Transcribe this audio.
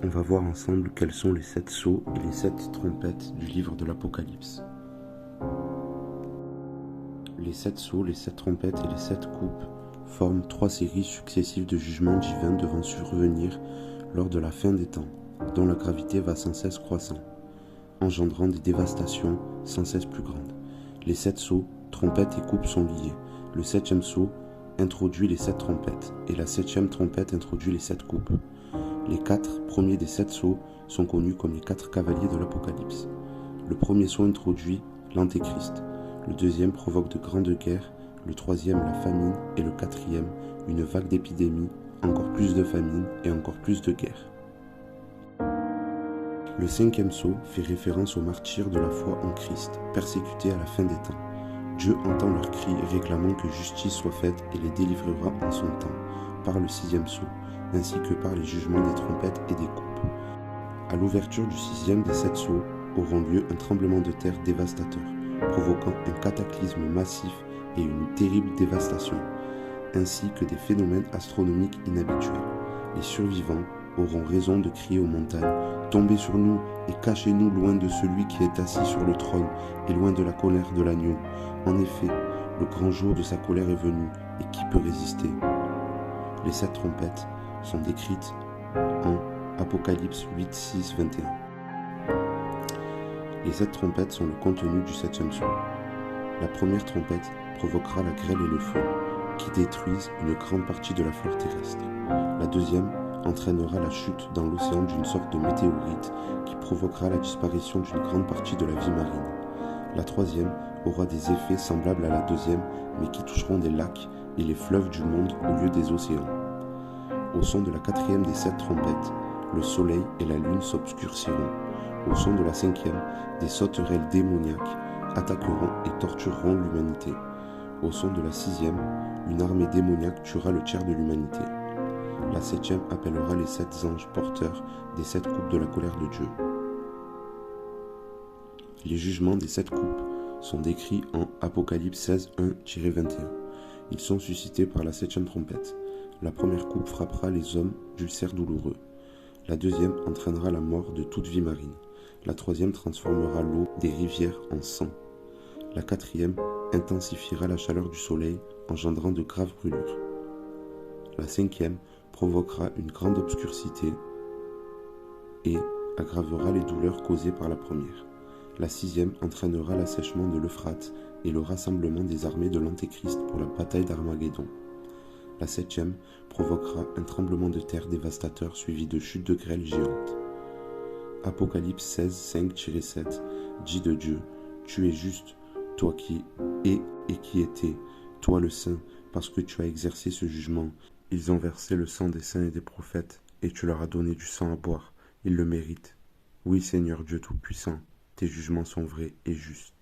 on va voir ensemble quels sont les 7 sceaux et les 7 trompettes du livre de l'Apocalypse. Les 7 sceaux, les 7 trompettes et les 7 coupes forment 3 séries successives de jugements divins devant survenir lors de la fin des temps, dont la gravité va sans cesse croissant, engendrant des dévastations sans cesse plus grandes. Les 7 sceaux, trompettes et coupes sont liés. Le 7e sceau introduit les 7 trompettes, et la 7e trompette introduit les 7 coupes. Les 4 premiers des 7 sceaux sont connus comme les 4 cavaliers de l'Apocalypse. Le premier sceau introduit l'Antéchrist, le deuxième provoque de grandes guerres, le troisième la famine, et le quatrième une vague d'épidémies, encore plus de famine et encore plus de guerres. Le 5e sceau fait référence aux martyrs de la foi en Christ, persécutés à la fin des temps. Dieu entend leurs cris réclamant que justice soit faite et les délivrera en son temps, par le 6e sceau, ainsi que par les jugements des trompettes et des coupes. À l'ouverture du 6e des 7 sceaux auront lieu un tremblement de terre dévastateur, provoquant un cataclysme massif et une terrible dévastation, ainsi que des phénomènes astronomiques inhabituels. Les survivants auront raison de crier aux montagnes « Tombez sur nous et cachez-nous loin de celui qui est assis sur le trône et loin de la colère de l'agneau. En effet, le grand jour de sa colère est venu, et qui peut résister ?» Les 7 trompettes sont décrites en Apocalypse 8, 6, 21. Les 7 trompettes sont le contenu du 7e sceau. La première trompette provoquera la grêle et le feu, qui détruisent une grande partie de la flore terrestre. La deuxième entraînera la chute dans l'océan d'une sorte de météorite qui provoquera la disparition d'une grande partie de la vie marine. La troisième aura des effets semblables à la deuxième, mais qui toucheront des lacs et les fleuves du monde au lieu des océans. Au son de la quatrième des 7 trompettes, le soleil et la lune s'obscurciront. Au son de la 5e, des sauterelles démoniaques attaqueront et tortureront l'humanité. Au son de la 6e, une armée démoniaque tuera le tiers de l'humanité. La 7e appellera les 7 anges porteurs des 7 coupes de la colère de Dieu. Les jugements des 7 coupes sont décrits en Apocalypse 16, 1-21. Ils sont suscités par la 7e trompette. La première coupe frappera les hommes d'ulcères douloureux. La deuxième entraînera la mort de toute vie marine. La troisième transformera l'eau des rivières en sang. La quatrième intensifiera la chaleur du soleil, engendrant de graves brûlures. La 5e provoquera une grande obscurité et aggravera les douleurs causées par la première. La 6e entraînera l'assèchement de l'Euphrate et le rassemblement des armées de l'Antéchrist pour la bataille d'Armageddon. La 7e provoquera un tremblement de terre dévastateur suivi de chutes de grêle géantes. Apocalypse 16, 5-7 dit de Dieu « Tu es juste, toi qui es et qui étais, toi le Saint, parce que tu as exercé ce jugement. Ils ont versé le sang des saints et des prophètes, et tu leur as donné du sang à boire. Ils le méritent. Oui, Seigneur Dieu Tout-Puissant, tes jugements sont vrais et justes. »